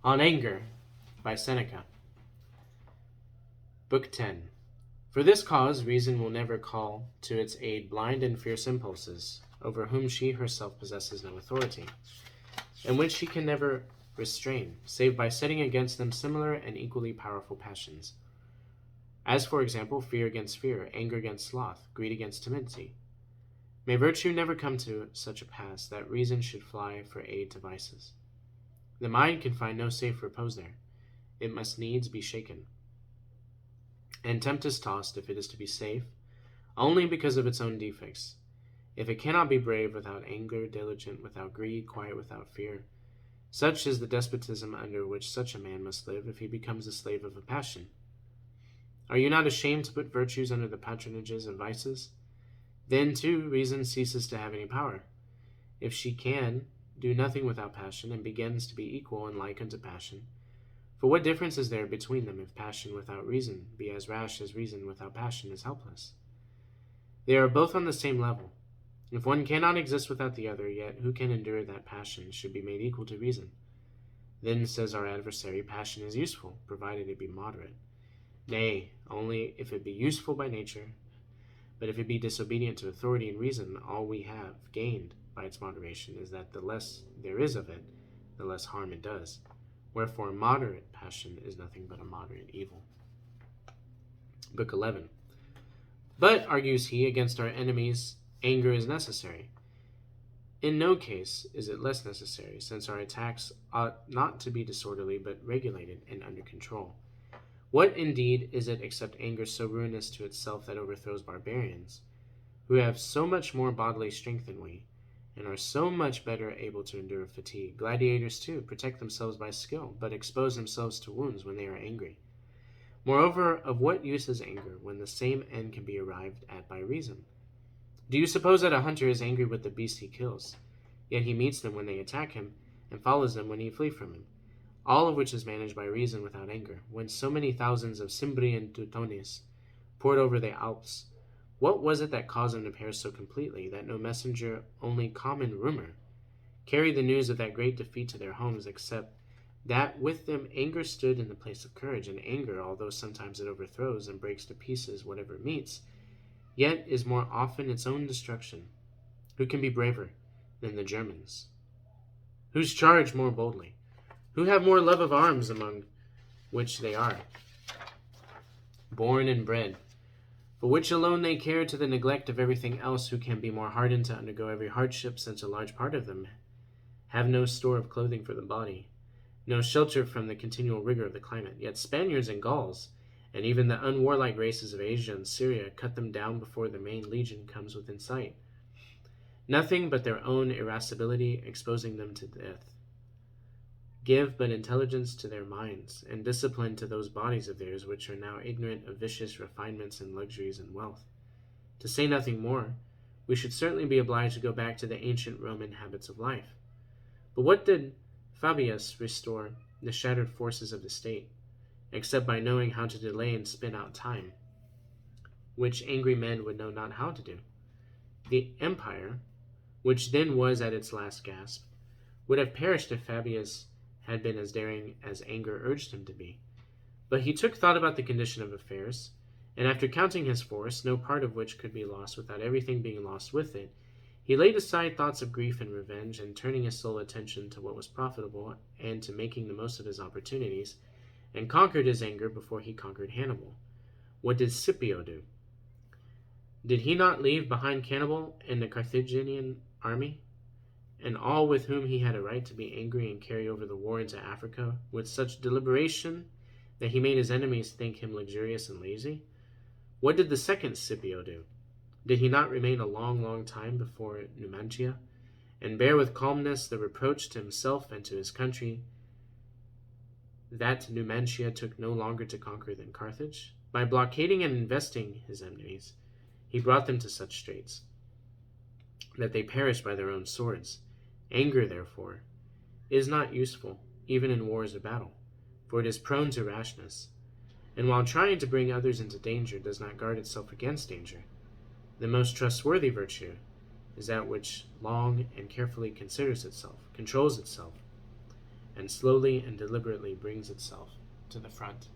On Anger by Seneca. Book 10. For this cause reason will never call to its aid blind and fierce impulses, over whom she herself possesses no authority, and which she can never restrain, save by setting against them similar and equally powerful passions. As, for example, fear against fear, anger against sloth, greed against timidity. May virtue never come to such a pass that reason should fly for aid to vices. The mind can find no safe repose there. It must needs be shaken, and tempest tossed if it is to be safe, only because of its own defects. If it cannot be brave without anger, diligent without greed, quiet without fear, such is the despotism under which such a man must live if he becomes a slave of a passion. Are you not ashamed to put virtues under the patronages of vices? Then, too, reason ceases to have any power. If she can do nothing without passion, and begins to be equal and like unto passion, for what difference is there between them if passion without reason be as rash as reason without passion is helpless? They are both on the same level. If one cannot exist without the other, yet who can endure that passion should be made equal to reason? Then, says our adversary, passion is useful, provided it be moderate. Nay, only if it be useful by nature. But if it be disobedient to authority and reason, all we have gained by its moderation is that the less there is of it, the less harm it does. Wherefore moderate passion is nothing but a moderate evil. Book 11. But, argues he, against our enemies, anger is necessary. In no case is it less necessary, since our attacks ought not to be disorderly, but regulated and under control. What, indeed, is it except anger so ruinous to itself that overthrows barbarians, who have so much more bodily strength than we, and are so much better able to endure fatigue? Gladiators, too, protect themselves by skill, but expose themselves to wounds when they are angry. Moreover, of what use is anger, when the same end can be arrived at by reason? Do you suppose that a hunter is angry with the beast he kills, yet he meets them when they attack him, and follows them when he flee from him? All of which is managed by reason without anger. When so many thousands of Cimbrian Teutones poured over the Alps, what was it that caused them to perish so completely, that no messenger, only common rumor, carried the news of that great defeat to their homes, except that with them anger stood in the place of courage, and anger, although sometimes it overthrows and breaks to pieces whatever it meets, yet is more often its own destruction. Who can be braver than the Germans? Whose charge more boldly? Who have more love of arms, among which they are born and bred, for which alone they care to the neglect of everything else? Who can be more hardened to undergo every hardship, since a large part of them have no store of clothing for the body, no shelter from the continual rigor of the climate? Yet Spaniards and Gauls, and even the unwarlike races of Asia and Syria, cut them down before the main legion comes within sight. Nothing but their own irascibility exposing them to death. Give but intelligence to their minds, and discipline to those bodies of theirs which are now ignorant of vicious refinements and luxuries and wealth. To say nothing more, we should certainly be obliged to go back to the ancient Roman habits of life. But what did Fabius restore the shattered forces of the state, except by knowing how to delay and spin out time, which angry men would know not how to do? The empire, which then was at its last gasp, would have perished if Fabius had been as daring as anger urged him to be. But he took thought about the condition of affairs, and after counting his force, no part of which could be lost without everything being lost with it, he laid aside thoughts of grief and revenge, and turning his sole attention to what was profitable, and to making the most of his opportunities, and conquered his anger before he conquered Hannibal. What did Scipio do? Did he not leave behind Hannibal and the Carthaginian army, and all with whom he had a right to be angry, and carry over the war into Africa with such deliberation that he made his enemies think him luxurious and lazy? What did the second Scipio do? Did he not remain a long, long time before Numantia, and bear with calmness the reproach to himself and to his country that Numantia took no longer to conquer than Carthage? By blockading and investing his enemies, he brought them to such straits that they perished by their own swords. Anger, therefore, is not useful, even in wars or battle, for it is prone to rashness, and while trying to bring others into danger, does not guard itself against danger. The most trustworthy virtue is that which long and carefully considers itself, controls itself, and slowly and deliberately brings itself to the front.